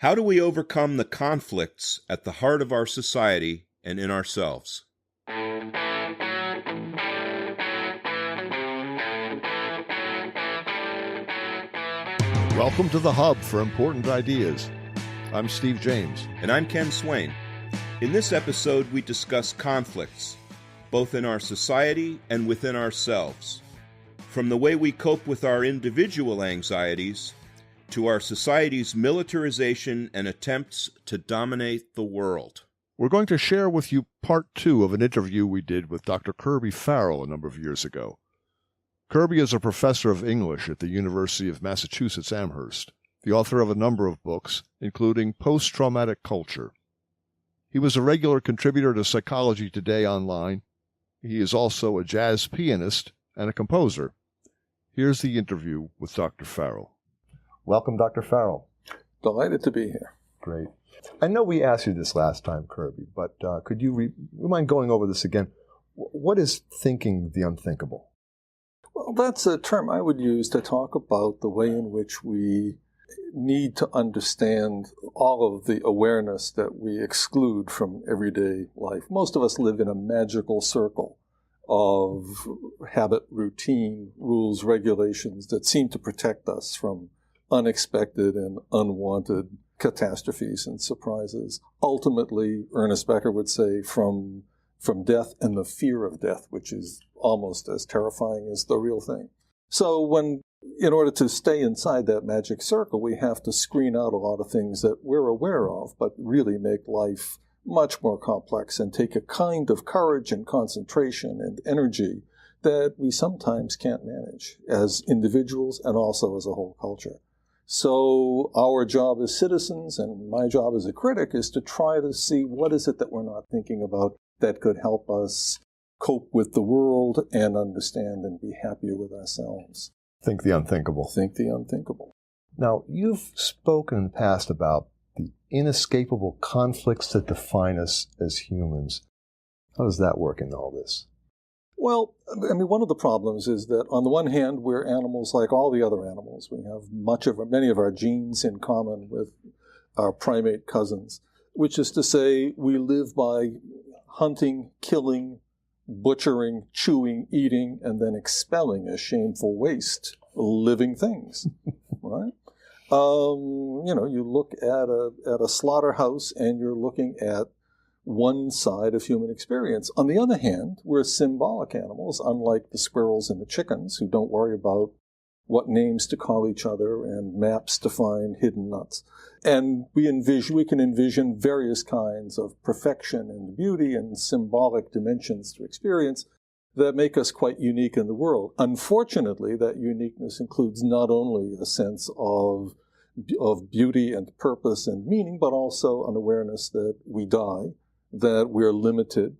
How do we overcome the conflicts at the heart of our society and in ourselves? Welcome to the Hub for Important Ideas. I'm Steve James. And I'm Ken Swain. In this episode, we discuss conflicts, both in our society and within ourselves. From the way we cope with our individual anxieties to our society's militarization and attempts to dominate the world. We're going to share with you part 2 of an interview we did with Dr. Kirby Farrell a number of years ago. Kirby is a professor of English at the University of Massachusetts Amherst, the author of a number of books, including Post-Traumatic Culture. He was a regular contributor to Psychology Today online. He is also a jazz pianist and a composer. Here's the interview with Dr. Farrell. Welcome, Dr. Farrell. Delighted to be here. Great. I know we asked you this last time, Kirby, but could you mind going over this again? What is thinking the unthinkable? Well, that's a term I would use to talk about the way in which we need to understand all of the awareness that we exclude from everyday life. Most of us live in a magical circle of habit, routine, rules, regulations that seem to protect us from unexpected and unwanted catastrophes and surprises. Ultimately, Ernest Becker would say, from death and the fear of death, which is almost as terrifying as the real thing. So in order to stay inside that magic circle, we have to screen out a lot of things that we're aware of, but really make life much more complex and take a kind of courage and concentration and energy that we sometimes can't manage as individuals and also as a whole culture. So our job as citizens, and my job as a critic, is to try to see what is it that we're not thinking about that could help us cope with the world and understand and be happier with ourselves. Think the unthinkable. Think the unthinkable. Now, you've spoken in the past about the inescapable conflicts that define us as humans. How does that work in all this? Well, I mean, one of the problems is that on the one hand, we're animals like all the other animals. We have many of our genes in common with our primate cousins, which is to say we live by hunting, killing, butchering, chewing, eating, and then expelling as shameful waste living things, right? You look at a slaughterhouse and you're looking at one side of human experience. On the other hand, we're symbolic animals, unlike the squirrels and the chickens, who don't worry about what names to call each other and maps to find hidden nuts. And we can envision various kinds of perfection and beauty and symbolic dimensions to experience that make us quite unique in the world. Unfortunately, that uniqueness includes not only a sense of beauty and purpose and meaning, but also an awareness that we die, that we're limited,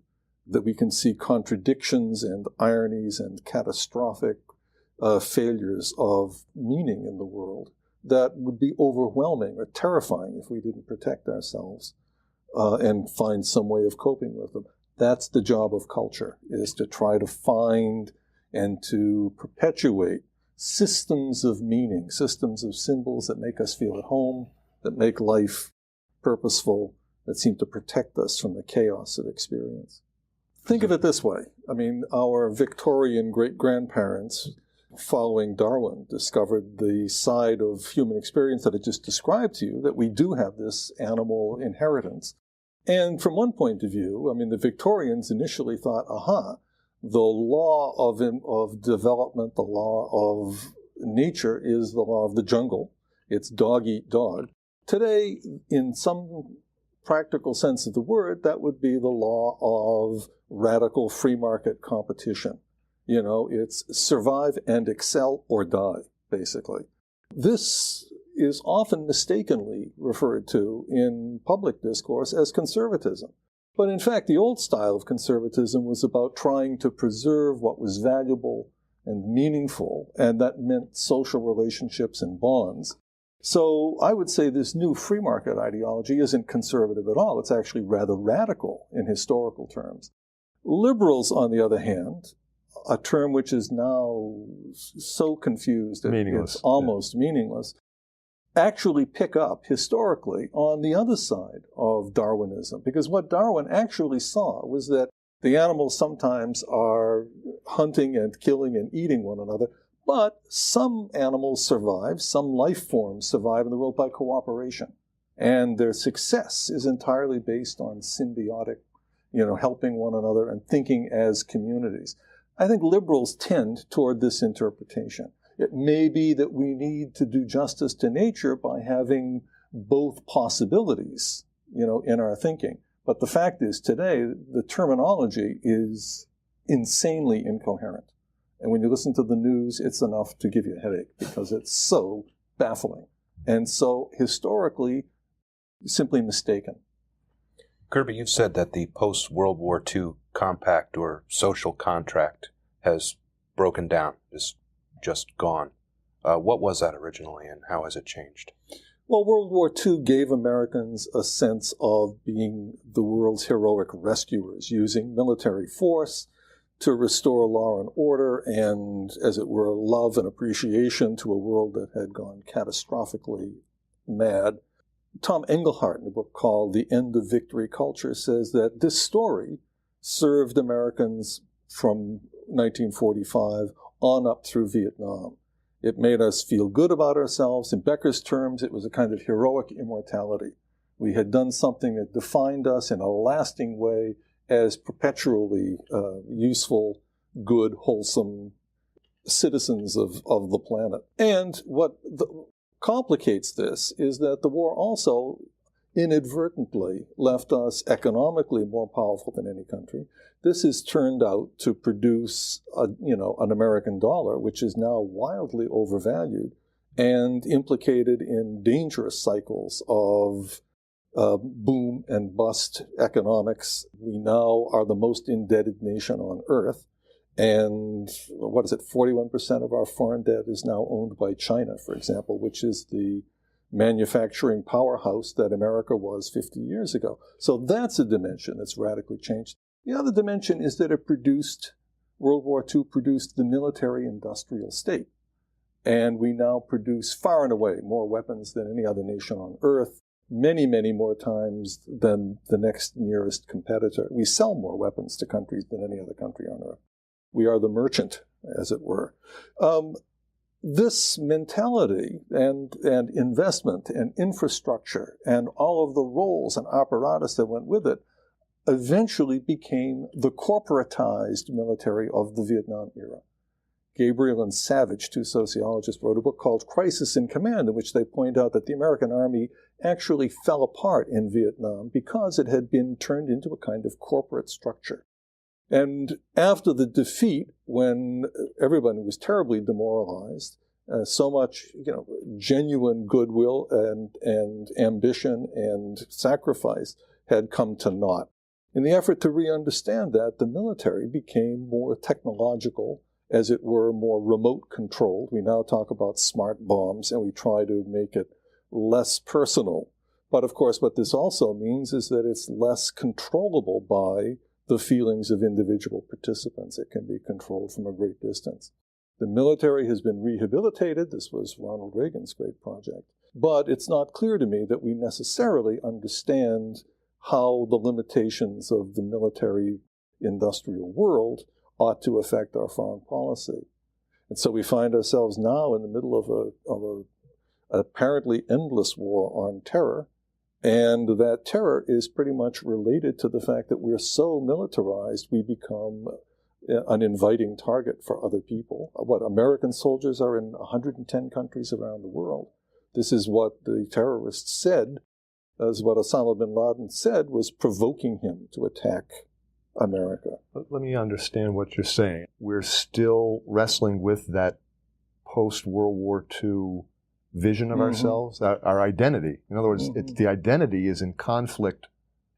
that we can see contradictions and ironies and catastrophic failures of meaning in the world that would be overwhelming or terrifying if we didn't protect ourselves and find some way of coping with them. That's the job of culture, is to try to find and to perpetuate systems of meaning, systems of symbols that make us feel at home, that make life purposeful, that seem to protect us from the chaos of experience. Think of it this way. I mean, our Victorian great-grandparents, following Darwin, discovered the side of human experience that I just described to you, that we do have this animal inheritance. And from one point of view, I mean, the Victorians initially thought, the law of development, the law of nature is the law of the jungle. It's dog eat dog. Today, in some practical sense of the word, that would be the law of radical free market competition. It's survive and excel or die, basically. This is often mistakenly referred to in public discourse as conservatism. But in fact, the old style of conservatism was about trying to preserve what was valuable and meaningful, and that meant social relationships and bonds. So I would say this new free market ideology isn't conservative at all. It's actually rather radical in historical terms. Liberals, on the other hand, a term which is now so confused that it's almost meaningless, actually pick up historically on the other side of Darwinism. Because what Darwin actually saw was that the animals sometimes are hunting and killing and eating one another, but some animals survive, some life forms survive in the world by cooperation. And their success is entirely based on symbiotic, helping one another and thinking as communities. I think liberals tend toward this interpretation. It may be that we need to do justice to nature by having both possibilities, in our thinking. But the fact is, today, the terminology is insanely incoherent. And when you listen to the news, it's enough to give you a headache because it's so baffling. And so historically, simply mistaken. Kirby, you've said that the post-World War II compact or social contract has broken down, is just gone. What was that originally, and how has it changed? Well, World War II gave Americans a sense of being the world's heroic rescuers, using military force to restore law and order and, as it were, love and appreciation to a world that had gone catastrophically mad. Tom Engelhardt, in a book called The End of Victory Culture, says that this story served Americans from 1945 on up through Vietnam. It made us feel good about ourselves. In Becker's terms, it was a kind of heroic immortality. We had done something that defined us in a lasting way as perpetually useful, good, wholesome citizens of the planet. And what complicates this is that the war also inadvertently left us economically more powerful than any country. This has turned out to produce an American dollar, which is now wildly overvalued and implicated in dangerous cycles of boom and bust economics. We now are the most indebted nation on earth. And 41% of our foreign debt is now owned by China, for example, which is the manufacturing powerhouse that America was 50 years ago. So that's a dimension that's radically changed. The other dimension is that World War II produced the military-industrial state. And we now produce far and away more weapons than any other nation on earth, many, many more times than the next nearest competitor. We sell more weapons to countries than any other country on earth. We are the merchant, as it were. This mentality and investment and infrastructure and all of the roles and apparatus that went with it eventually became the corporatized military of the Vietnam era. Gabriel and Savage, two sociologists, wrote a book called Crisis in Command, in which they point out that the American army actually fell apart in Vietnam because it had been turned into a kind of corporate structure. And after the defeat, when everyone was terribly demoralized, so much genuine goodwill and ambition and sacrifice had come to naught. In the effort to re-understand that, the military became more technological, as it were, more remote controlled. We now talk about smart bombs, and we try to make it less personal. But of course, what this also means is that it's less controllable by the feelings of individual participants. It can be controlled from a great distance. The military has been rehabilitated. This was Ronald Reagan's great project. But it's not clear to me that we necessarily understand how the limitations of the military-industrial world ought to affect our foreign policy. And so we find ourselves now in the middle of an apparently endless war on terror, and that terror is pretty much related to the fact that we're so militarized we become an inviting target for other people. American soldiers are in 110 countries around the world. This is what the terrorists said, as what Osama bin Laden said was provoking him to attack America. Let me understand what you're saying. We're still wrestling with that post-World War II vision of ourselves, our identity. In other words, the identity is in conflict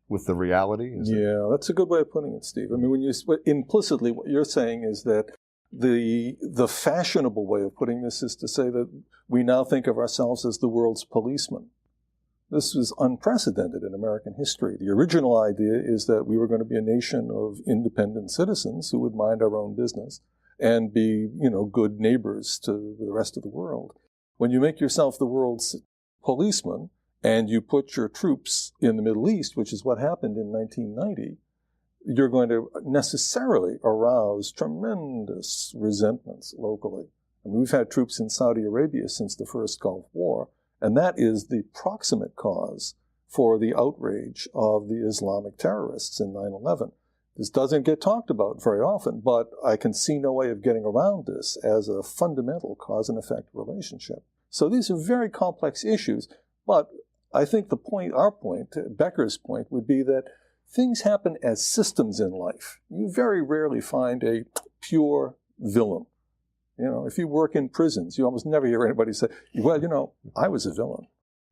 with the reality. Yeah, that's a good way of putting it, Steve. I mean, implicitly what you're saying is that the fashionable way of putting this is to say that we now think of ourselves as the world's policemen. This was unprecedented in American history. The original idea is that we were going to be a nation of independent citizens who would mind our own business and be, good neighbors to the rest of the world. When you make yourself the world's policeman and you put your troops in the Middle East, which is what happened in 1990, you're going to necessarily arouse tremendous resentments locally. I mean, we've had troops in Saudi Arabia since the first Gulf War, and that is the proximate cause for the outrage of the Islamic terrorists in 9/11. This doesn't get talked about very often, but I can see no way of getting around this as a fundamental cause and effect relationship. So these are very complex issues, but I think our point, Becker's point, would be that things happen as systems in life. You very rarely find a pure villain. You know, if you work in prisons, you almost never hear anybody say, well, you know, I was a villain.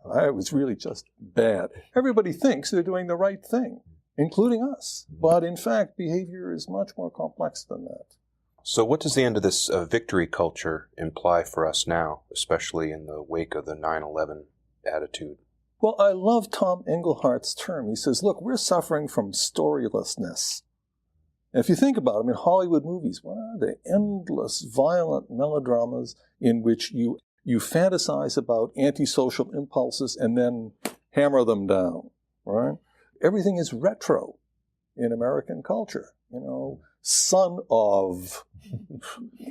I was really just bad. Everybody thinks they're doing the right thing, including us. But in fact, behavior is much more complex than that. So what does the end of this victory culture imply for us now, especially in the wake of the 9/11 attitude? Well, I love Tom Englehart's term. He says, look, we're suffering from storylessness. And if you think about it, I mean, Hollywood movies, what are they? Endless, violent melodramas in which you fantasize about antisocial impulses and then hammer them down, right? Everything is retro in American culture. You know, son of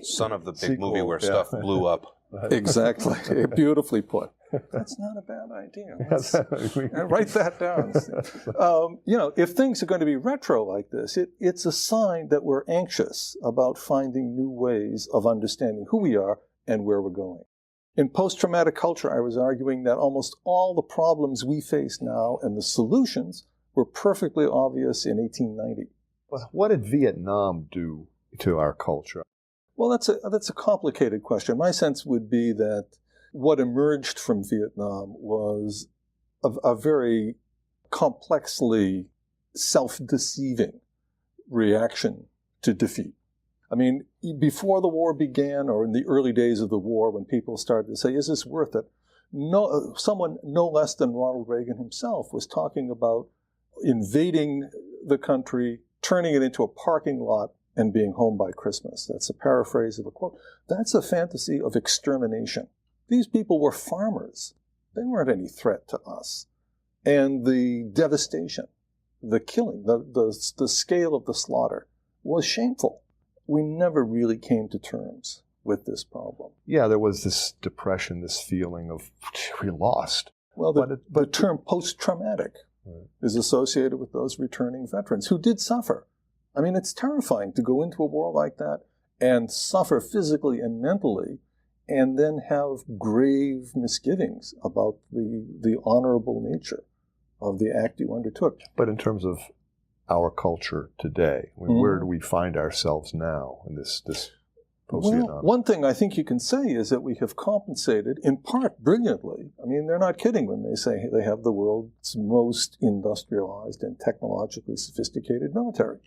Sequel, the big movie where stuff blew up. Exactly. Beautifully put. That's not a bad idea. Write that down. You know, if things are going to be retro like this, it's a sign that we're anxious about finding new ways of understanding who we are and where we're going. In post-traumatic culture, I was arguing that almost all the problems we face now and the solutions were perfectly obvious in 1890. Well, what did Vietnam do to our culture? Well, that's a complicated question. My sense would be that what emerged from Vietnam was a very complexly self-deceiving reaction to defeat. I mean, before the war began, or in the early days of the war, when people started to say, is this worth it? Someone no less than Ronald Reagan himself was talking about invading the country, turning it into a parking lot, and being home by Christmas. That's a paraphrase of a quote. That's a fantasy of extermination. These people were farmers. They weren't any threat to us. And the devastation, the killing, the scale of the slaughter was shameful. We never really came to terms with this problem. Yeah, there was this depression, this feeling of, we lost. Well, the term post-traumatic is associated with those returning veterans who did suffer. I mean, it's terrifying to go into a war like that and suffer physically and mentally and then have grave misgivings about the honorable nature of the act you undertook. But in terms of our culture today, I mean, where do we find ourselves now in this post-Vietnam? Well, one thing I think you can say is that we have compensated, in part brilliantly. I mean, they're not kidding when they say they have the world's most industrialized and technologically sophisticated military.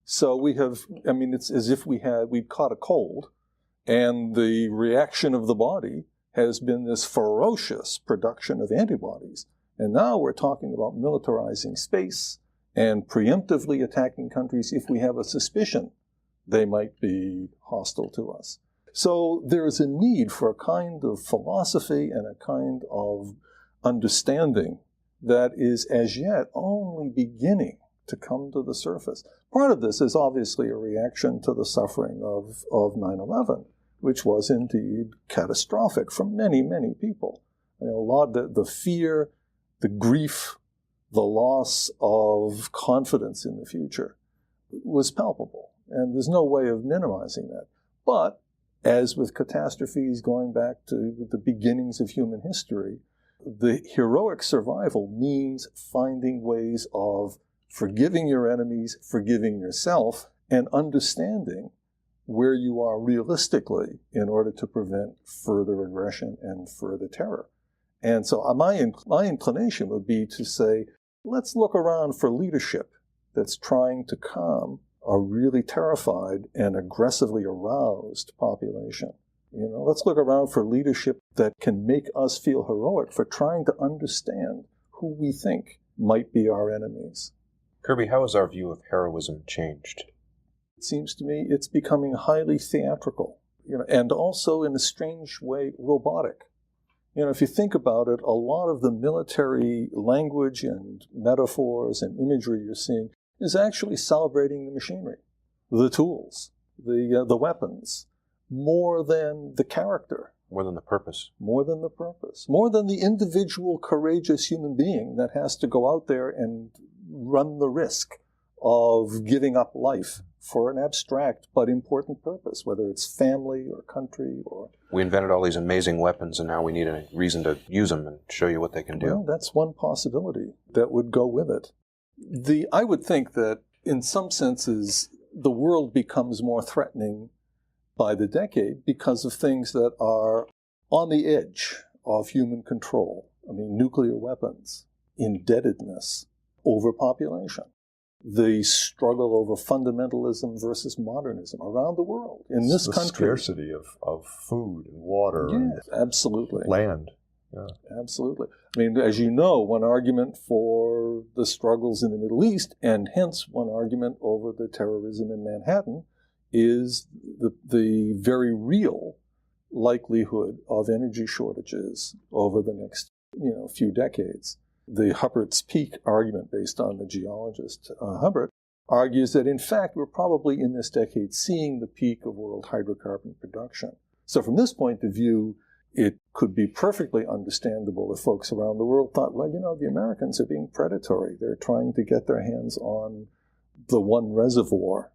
So we have, I mean, it's as if we'd caught a cold, and the reaction of the body has been this ferocious production of antibodies. And now we're talking about militarizing space and preemptively attacking countries if we have a suspicion they might be hostile to us. So there is a need for a kind of philosophy and a kind of understanding that is as yet only beginning to come to the surface. Part of this is obviously a reaction to the suffering of 9/11, which was indeed catastrophic for many, many people. I mean, a lot of the fear, the grief, the loss of confidence in the future was palpable, and there's no way of minimizing that. But as with catastrophes going back to the beginnings of human history, the heroic survival means finding ways of forgiving your enemies, forgiving yourself, and understanding where you are realistically in order to prevent further aggression and further terror. And so my inclination would be to say, let's look around for leadership that's trying to calm a really terrified and aggressively aroused population. You know, let's look around for leadership that can make us feel heroic for trying to understand who we think might be our enemies. Kirby, how has our view of heroism changed? It seems to me it's becoming highly theatrical, and also in a strange way robotic. If you think about it, a lot of the military language and metaphors and imagery you're seeing is actually celebrating the machinery, the tools, the weapons, more than the character. More than the purpose. More than the purpose. More than the individual courageous human being that has to go out there and run the risk of giving up life for an abstract but important purpose, whether it's family or country or... We invented all these amazing weapons, and now we need a reason to use them and show you what they can do. Well, that's one possibility that would go with it. I would think that in some senses, the world becomes more threatening by the decade because of things that are on the edge of human control. I mean, nuclear weapons, indebtedness, overpopulation, the struggle over fundamentalism versus modernism around the world. In this country, scarcity of food and water and absolutely. Land. Yeah. Absolutely. I mean, as you know, one argument for the struggles in the Middle East, and hence one argument over the terrorism in Manhattan, is the very real likelihood of energy shortages over the next few decades. The Hubbert's peak argument, based on the geologist Hubbert, argues that in fact we're probably in this decade seeing the peak of world hydrocarbon production. So from this point of view, it could be perfectly understandable if folks around the world thought, well, the Americans are being predatory. They're trying to get their hands on the one reservoir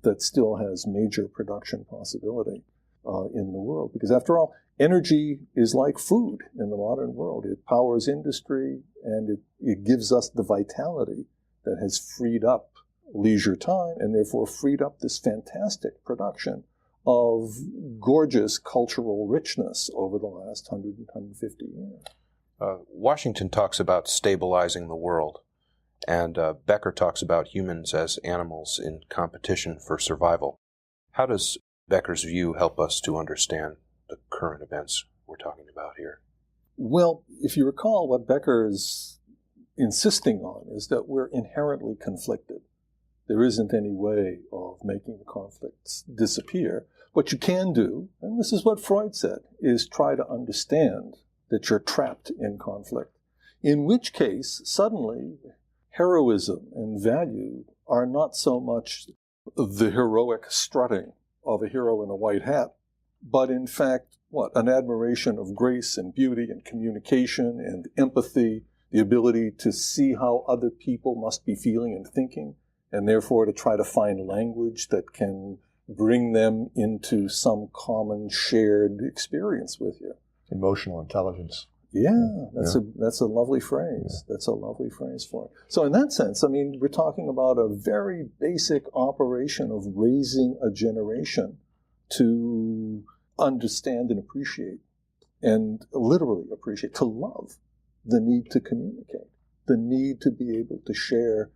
that still has major production possibility in the world. Because after all, energy is like food in the modern world. It powers industry, and it gives us the vitality that has freed up leisure time and therefore freed up this fantastic production of gorgeous cultural richness over the last 100 and 150 years. Washington talks about stabilizing the world, and Becker talks about humans as animals in competition for survival. How does Becker's view help us to understand the current events we're talking about here? Well, if you recall, what Becker is insisting on is that we're inherently conflicted. There isn't any way of making the conflicts disappear. What you can do, and this is what Freud said, is try to understand that you're trapped in conflict, in which case, suddenly, heroism and value are not so much the heroic strutting of a hero in a white hat, but in fact, an admiration of grace and beauty and communication and empathy, the ability to see how other people must be feeling and thinking, and therefore to try to find language that can bring them into some common shared experience with you. Emotional intelligence. Yeah, that's a lovely phrase. Yeah. That's a lovely phrase for it. So in that sense, I mean, we're talking about a very basic operation of raising a generation to understand and appreciate, and literally appreciate, to love the need to communicate, the need to be able to share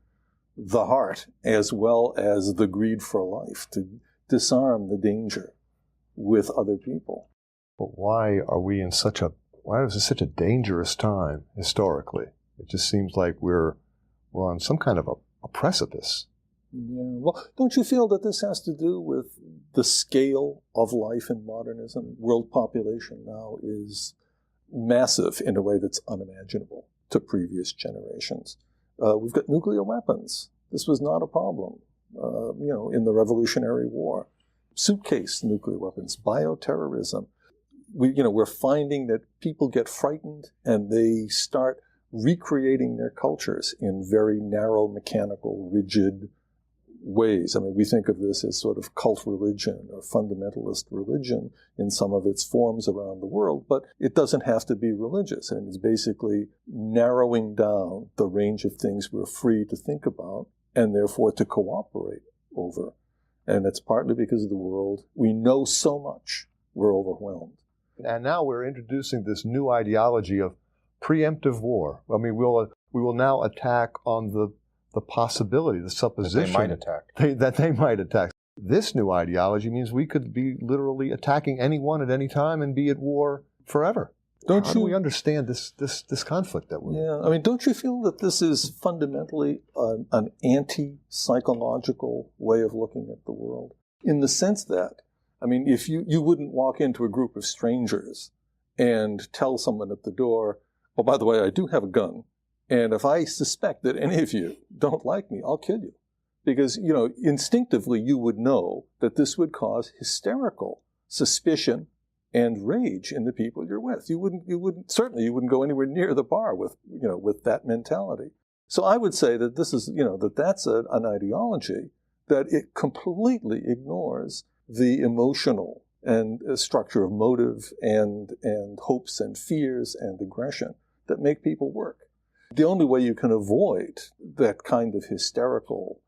the heart as well as the greed for life, to disarm the danger with other people. But why is this such a dangerous time historically? It just seems like we're on some kind of a precipice. Yeah. Well, don't you feel that this has to do with the scale of life in modernism? World population now is massive in a way that's unimaginable to previous generations. We've got nuclear weapons. This was not a problem, in the Revolutionary War. Suitcase nuclear weapons, bioterrorism. We're finding that people get frightened and they start recreating their cultures in very narrow, mechanical, rigid ways. I mean, we think of this as sort of cult religion or fundamentalist religion in some of its forms around the world, but it doesn't have to be religious. And it's basically narrowing down the range of things we're free to think about and therefore to cooperate over. And it's partly because of the world. We know so much, we're overwhelmed. And now we're introducing this new ideology of preemptive war. I mean, we will now attack on the possibility, the supposition that they might attack. This new ideology means we could be literally attacking anyone at any time and be at war forever. How do we understand this conflict that we're in? Yeah, I mean, don't you feel that this is fundamentally an anti-psychological way of looking at the world? In the sense that, I mean, if you wouldn't walk into a group of strangers and tell someone at the door, oh, by the way, I do have a gun, and if I suspect that any of you don't like me, I'll kill you. Because, instinctively you would know that this would cause hysterical suspicion and rage in the people you're with. You wouldn't go anywhere near the bar with that mentality. So I would say that this is, that's an ideology that it completely ignores the emotional and structure of motive and hopes and fears and aggression that make people work. The only way you can avoid that kind of hysterical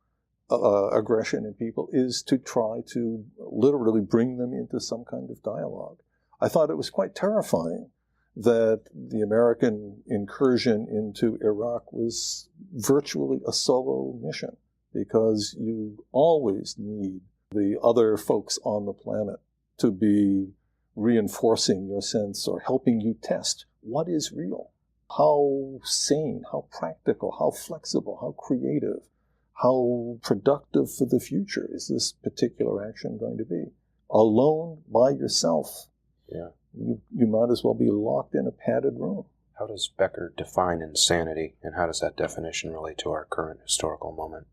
aggression in people is to try to literally bring them into some kind of dialogue. I thought it was quite terrifying that the American incursion into Iraq was virtually a solo mission, because you always need the other folks on the planet to be reinforcing your sense or helping you test what is real, how sane, how practical, how flexible, how creative, how productive for the future is this particular action going to be. Alone by yourself, you might as well be locked in a padded room. How does Becker define insanity, and how does that definition relate to our current historical moment?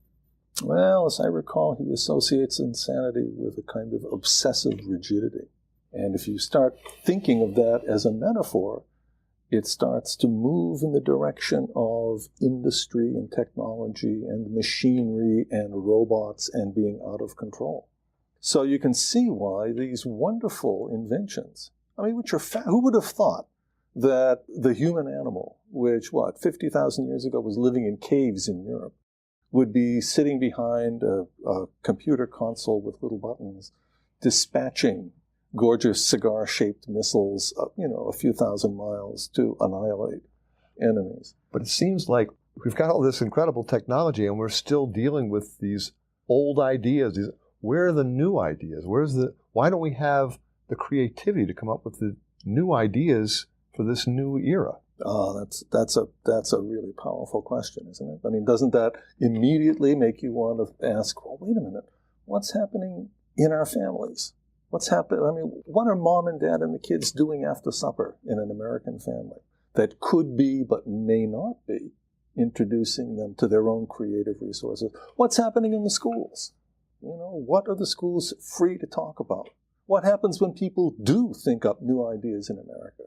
Well, as I recall, he associates insanity with a kind of obsessive rigidity. And if you start thinking of that as a metaphor, it starts to move in the direction of industry and technology and machinery and robots and being out of control. So you can see why these wonderful inventions, which are who would have thought that the human animal, which, 50,000 years ago was living in caves in Europe, would be sitting behind a computer console with little buttons, dispatching gorgeous cigar-shaped missiles, a few thousand miles to annihilate enemies. But it seems like we've got all this incredible technology, and we're still dealing with these old ideas. Where are the new ideas? Why don't we have the creativity to come up with the new ideas for this new era? Oh, that's a really powerful question, isn't it? Doesn't that immediately make you want to ask, well, wait a minute, what's happening in our families? What's happening? What are mom and dad and the kids doing after supper in an American family that could be but may not be introducing them to their own creative resources? What's happening in the schools? What are the schools free to talk about? What happens when people do think up new ideas in America?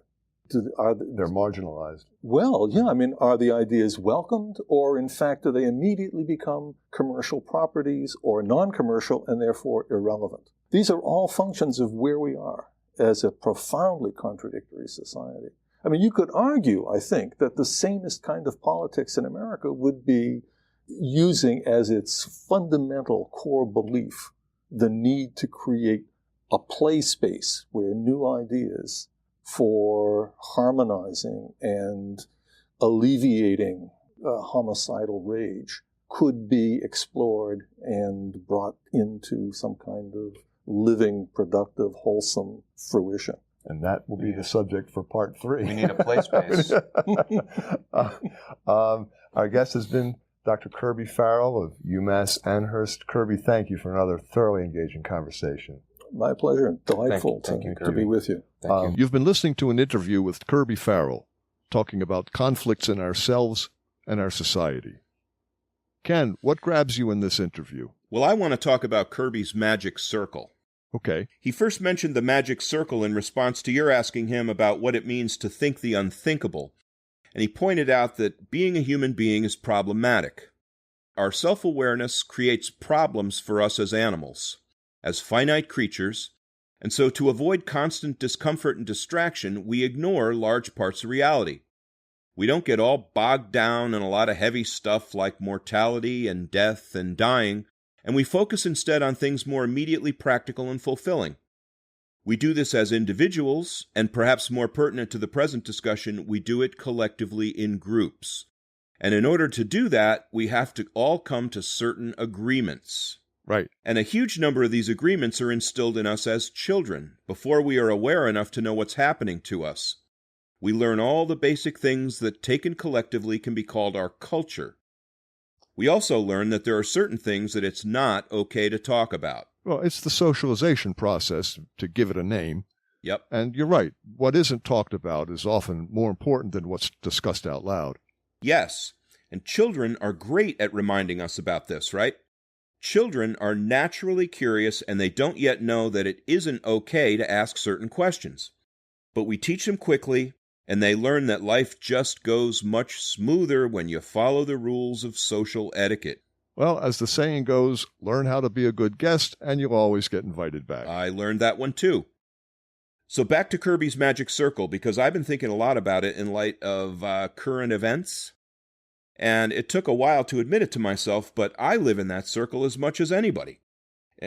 They're marginalized. Well, yeah. Are the ideas welcomed, or in fact, do they immediately become commercial properties or non-commercial and therefore irrelevant? These are all functions of where we are as a profoundly contradictory society. You could argue, I think, that the sanest kind of politics in America would be using as its fundamental core belief the need to create a play space where new ideas for harmonizing and alleviating homicidal rage could be explored and brought into some kind of living, productive, wholesome fruition. And that will be the subject for part 3. We need a play space. Our guest has been Dr. Kirby Farrell of UMass Amherst. Kirby, thank you for another thoroughly engaging conversation. My pleasure. Delightful Thank you, to be with you. Thank you. You've been listening to an interview with Kirby Farrell, talking about conflicts in ourselves and our society. Ken, what grabs you in this interview? Well, I want to talk about Kirby's magic circle. Okay. He first mentioned the magic circle in response to your asking him about what it means to think the unthinkable, and he pointed out that being a human being is problematic. Our self-awareness creates problems for us as animals, as finite creatures, and so to avoid constant discomfort and distraction, we ignore large parts of reality. We don't get all bogged down in a lot of heavy stuff like mortality and death and dying, and we focus instead on things more immediately practical and fulfilling. We do this as individuals, and perhaps more pertinent to the present discussion, we do it collectively in groups. And in order to do that, we have to all come to certain agreements. Right. And a huge number of these agreements are instilled in us as children, before we are aware enough to know what's happening to us. We learn all the basic things that, taken collectively, can be called our culture. We also learn that there are certain things that it's not okay to talk about. Well, it's the socialization process, to give it a name. Yep. And you're right. What isn't talked about is often more important than what's discussed out loud. Yes. And children are great at reminding us about this, right? Children are naturally curious, and they don't yet know that it isn't okay to ask certain questions. But we teach them quickly, and they learn that life just goes much smoother when you follow the rules of social etiquette. Well, as the saying goes, learn how to be a good guest, and you'll always get invited back. I learned that one too. So back to Kirby's Magic Circle, because I've been thinking a lot about it in light of current events. And it took a while to admit it to myself, but I live in that circle as much as anybody.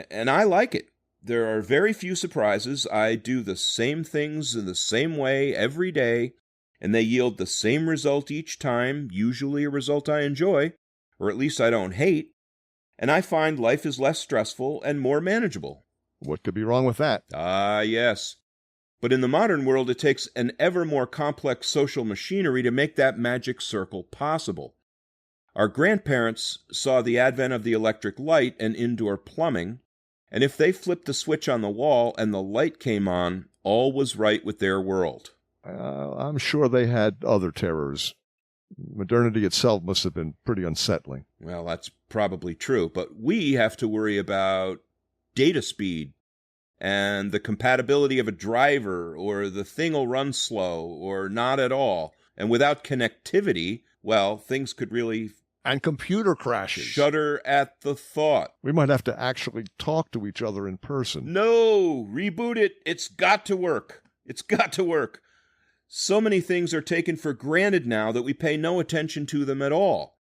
And I like it. There are very few surprises. I do the same things in the same way every day, and they yield the same result each time, usually a result I enjoy, or at least I don't hate. And I find life is less stressful and more manageable. What could be wrong with that? Yes. But in the modern world, it takes an ever more complex social machinery to make that magic circle possible. Our grandparents saw the advent of the electric light and indoor plumbing, and if they flipped the switch on the wall and the light came on, all was right with their world. I'm sure they had other terrors. Modernity itself must have been pretty unsettling. Well, that's probably true, but we have to worry about data speed and the compatibility of a driver, or the thing will run slow or not at all. And without connectivity, well, things could really... And computer crashes. Shudder at the thought. We might have to actually talk to each other in person. No! Reboot it! It's got to work! It's got to work! So many things are taken for granted now that we pay no attention to them at all.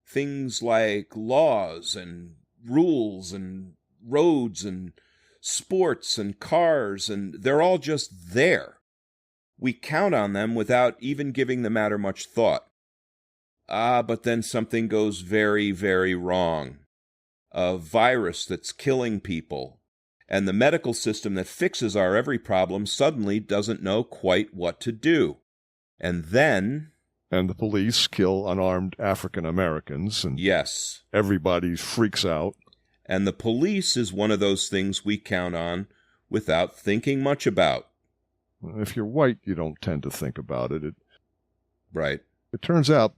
Things like laws and rules and roads and sports and cars, and they're all just there. We count on them without even giving the matter much thought. But then something goes very, very wrong. A virus that's killing people, and the medical system that fixes our every problem suddenly doesn't know quite what to do. And then... And the police kill unarmed African Americans, and yes, everybody freaks out. And the police is one of those things we count on without thinking much about. If you're white, you don't tend to think about it. Right. It turns out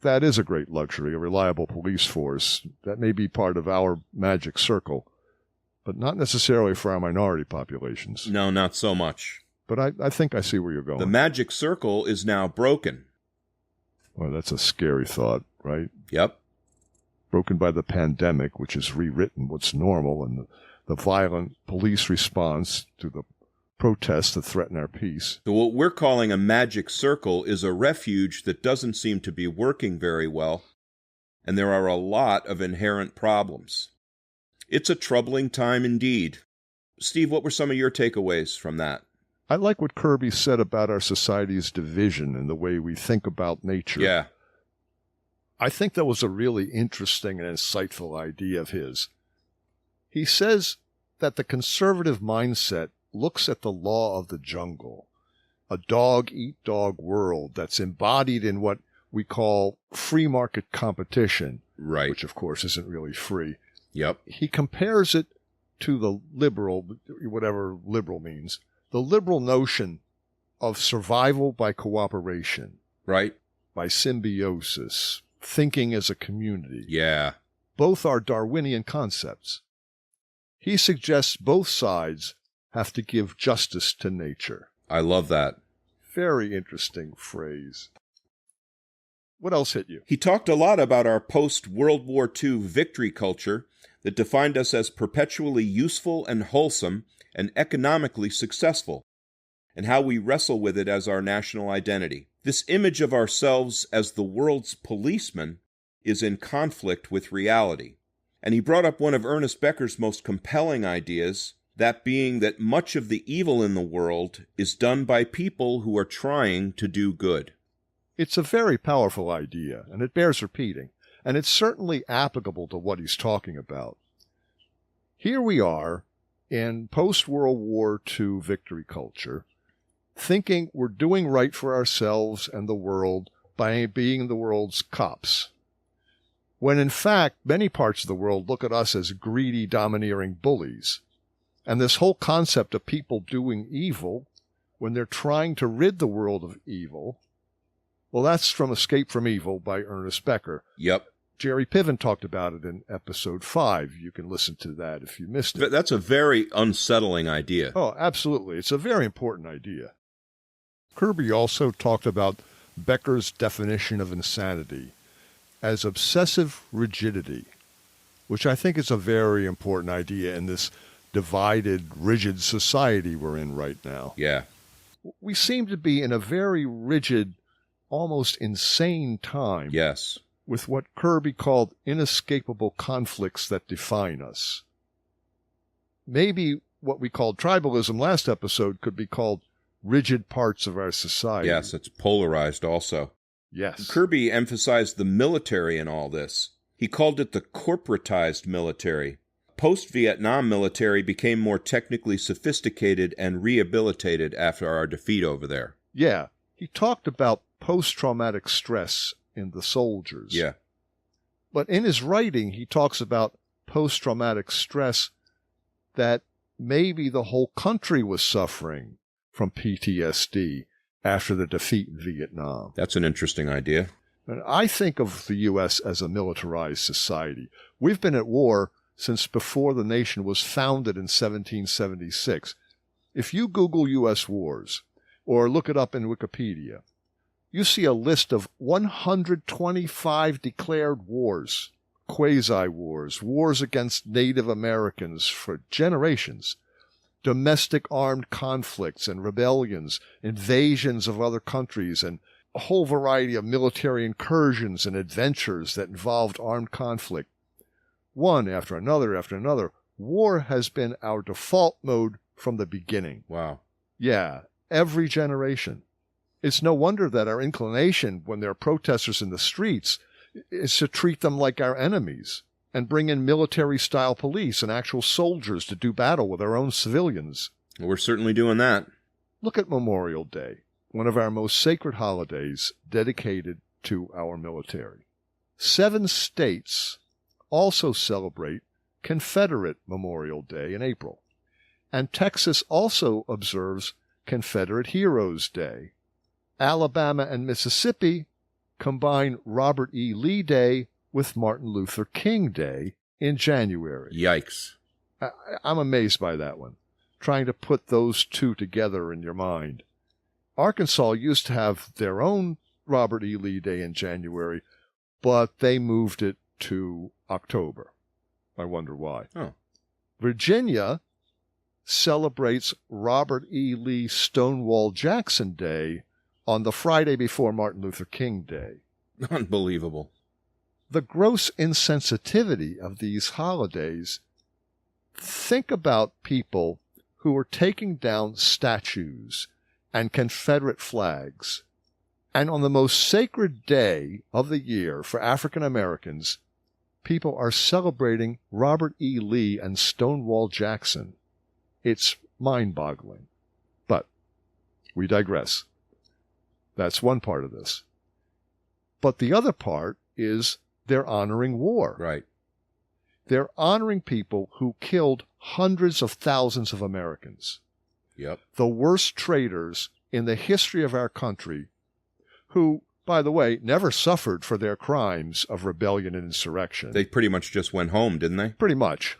that is a great luxury, a reliable police force. That may be part of our magic circle, but not necessarily for our minority populations. No, not so much. But I think I see where you're going. The magic circle is now broken. Well, that's a scary thought, right? Yep. Broken by the pandemic, which has rewritten what's normal, and the violent police response to the protests that threaten our peace. So what we're calling a magic circle is a refuge that doesn't seem to be working very well, and there are a lot of inherent problems. It's a troubling time indeed. Steve, what were some of your takeaways from that? I like what Kirby said about our society's division and the way we think about nature. Yeah. I think that was a really interesting and insightful idea of his. He says that the conservative mindset looks at the law of the jungle, a dog-eat-dog world that's embodied in what we call free market competition, right, which of course isn't really free. Yep. He compares it to the liberal, whatever liberal means, the liberal notion of survival by cooperation. Right. By symbiosis, thinking as a community. Yeah. Both are Darwinian concepts. He suggests both sides have to give justice to nature. I love that. Very interesting phrase. What else hit you? He talked a lot about our post-World War II victory culture that defined us as perpetually useful and wholesome and economically successful, and how we wrestle with it as our national identity. This image of ourselves as the world's policeman is in conflict with reality. And he brought up one of Ernest Becker's most compelling ideas, that being that much of the evil in the world is done by people who are trying to do good. It's a very powerful idea, and it bears repeating, and it's certainly applicable to what he's talking about. Here we are in post-World War II victory culture, thinking we're doing right for ourselves and the world by being the world's cops, when in fact many parts of the world look at us as greedy, domineering bullies. And this whole concept of people doing evil when they're trying to rid the world of evil, well, that's from Escape from Evil by Ernest Becker. Yep. Jerry Piven talked about it in episode 5. You can listen to that if you missed it. That's a very unsettling idea. Oh, absolutely. It's a very important idea. Kirby also talked about Becker's definition of insanity as obsessive rigidity, which I think is a very important idea in this divided, rigid society we're in right now. Yeah. We seem to be in a very rigid, almost insane time. Yes. With what Kirby called inescapable conflicts that define us. Maybe what we called tribalism last episode could be called rigid parts of our society. Yes, it's polarized also. Yes. Kirby emphasized the military in all this. He called it the corporatized military. Post-Vietnam military became more technically sophisticated and rehabilitated after our defeat over there. Yeah. He talked about post-traumatic stress in the soldiers. Yeah. But in his writing, he talks about post-traumatic stress that maybe the whole country was suffering from PTSD after the defeat in Vietnam. That's an interesting idea. And I think of the U.S. as a militarized society. We've been at war since before the nation was founded in 1776. If you Google U.S. wars or look it up in Wikipedia, you see a list of 125 declared wars, quasi-wars, wars against Native Americans for generations, domestic armed conflicts and rebellions, invasions of other countries, and a whole variety of military incursions and adventures that involved armed conflict. One after another, war has been our default mode from the beginning. Wow. Yeah, every generation. It's no wonder that our inclination when there are protesters in the streets is to treat them like our enemies and bring in military-style police and actual soldiers to do battle with our own civilians. We're certainly doing that. Look at Memorial Day, one of our most sacred holidays dedicated to our military. 7 states also celebrate Confederate Memorial Day in April, and Texas also observes Confederate Heroes Day. Alabama and Mississippi combine Robert E. Lee Day with Martin Luther King Day in January. Yikes. I'm amazed by that one, trying to put those two together in your mind. Arkansas used to have their own Robert E. Lee Day in January, but they moved it to October. I wonder why. Oh. Virginia celebrates Robert E. Lee Stonewall Jackson Day on the Friday before Martin Luther King Day. Unbelievable. The gross insensitivity of these holidays. Think about people who are taking down statues and Confederate flags, and on the most sacred day of the year for African Americans, people are celebrating Robert E. Lee and Stonewall Jackson. It's mind-boggling. But we digress. That's one part of this. But the other part is they're honoring war. Right. They're honoring people who killed hundreds of thousands of Americans. Yep. The worst traitors in the history of our country, who, by the way, never suffered for their crimes of rebellion and insurrection. They pretty much just went home, didn't they? Pretty much.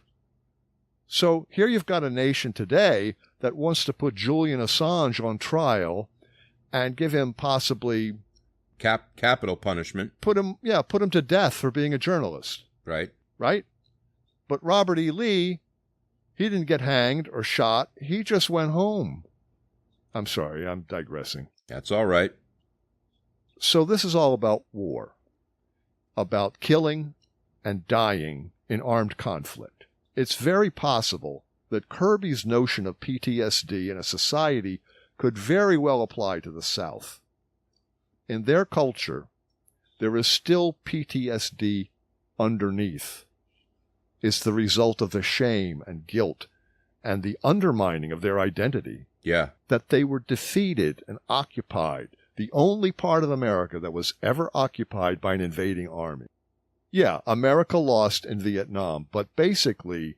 So here you've got a nation today that wants to put Julian Assange on trial and give him possibly capital punishment. Put him to death for being a journalist. Right. Right? But Robert E. Lee, he didn't get hanged or shot. He just went home. I'm sorry, I'm digressing. That's all right. So this is all about war, about killing and dying in armed conflict. It's very possible that Kirby's notion of PTSD in a society could very well apply to the South. In their culture, there is still PTSD underneath. It's the result of the shame and guilt and the undermining of their identity. Yeah. That they were defeated and occupied, the only part of America that was ever occupied by an invading army. Yeah, America lost in Vietnam, but basically,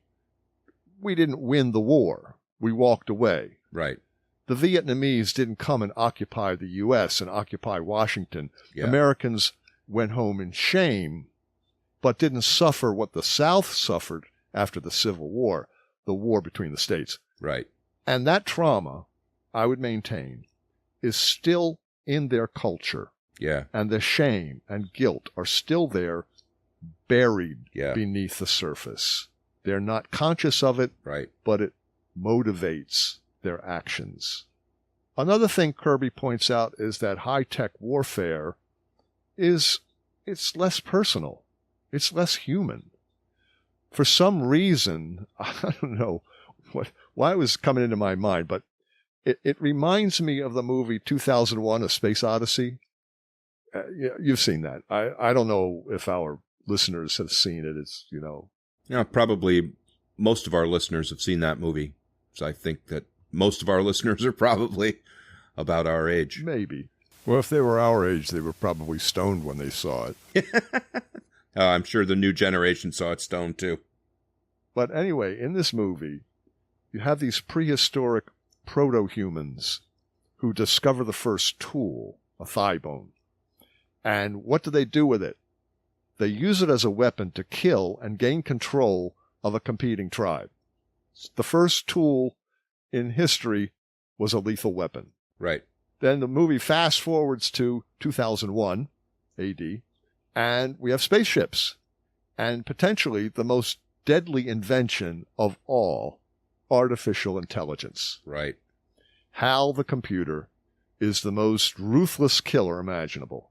we didn't win the war. We walked away. Right. The Vietnamese didn't come and occupy the U.S. and occupy Washington. Yeah. Americans went home in shame, but didn't suffer what the South suffered after the Civil War, the war between the states. Right. And that trauma, I would maintain, is still in their culture. Yeah. And the shame and guilt are still there, buried Yeah. beneath the surface. They're not conscious of it, Right. but it motivates their actions. Another thing Kirby points out is that high-tech warfare it's less personal. It's less human. For some reason, I don't know why it was coming into my mind, but it reminds me of the movie 2001: A Space Odyssey. You've seen that. I don't know if our listeners have seen it. It's, Yeah, probably most of our listeners have seen that movie. So I think that most of our listeners are probably about our age. Maybe. Well, if they were our age, they were probably stoned when they saw it. I'm sure the new generation saw it stoned too. But anyway, in this movie, you have these prehistoric proto-humans who discover the first tool, a thigh bone. And what do they do with it? They use it as a weapon to kill and gain control of a competing tribe. The first tool in history was a lethal weapon. Right. Then the movie fast forwards to 2001 AD, and we have spaceships, and potentially the most deadly invention of all, artificial intelligence. Right. HAL, the computer, is the most ruthless killer imaginable.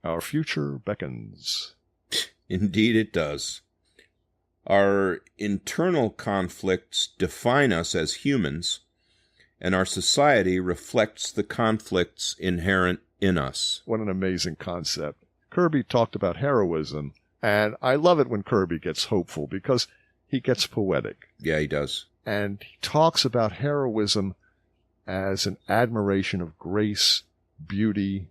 Our future beckons. Indeed it does. Our internal conflicts define us as humans, and our society reflects the conflicts inherent in us. What an amazing concept. Kirby talked about heroism, and I love it when Kirby gets hopeful because he gets poetic. Yeah, he does. And he talks about heroism as an admiration of grace, beauty,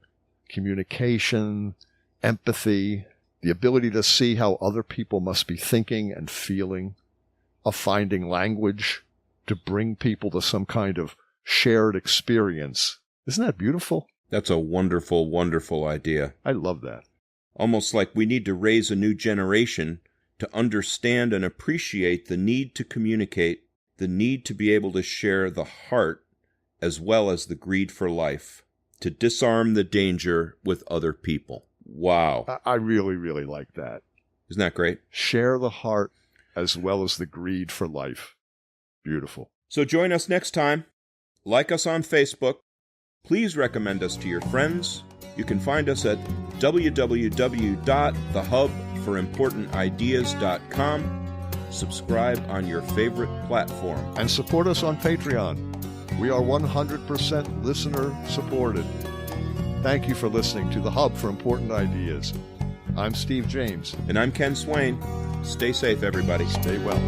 communication, empathy, the ability to see how other people must be thinking and feeling, of finding language to bring people to some kind of shared experience. Isn't that beautiful? That's a wonderful, wonderful idea. I love that. Almost like we need to raise a new generation to understand and appreciate the need to communicate, the need to be able to share the heart as well as the greed for life, to disarm the danger with other people. Wow. I really, really like that. Isn't that great? Share the heart as well as the greed for life. Beautiful. So join us next time. Like us on Facebook. Please recommend us to your friends. You can find us at www.thehubforimportantideas.com. Subscribe on your favorite platform. And support us on Patreon. We are 100% listener supported. Thank you for listening to The Hub for Important Ideas. I'm Steve James. And I'm Ken Swain. Stay safe, everybody. Stay well.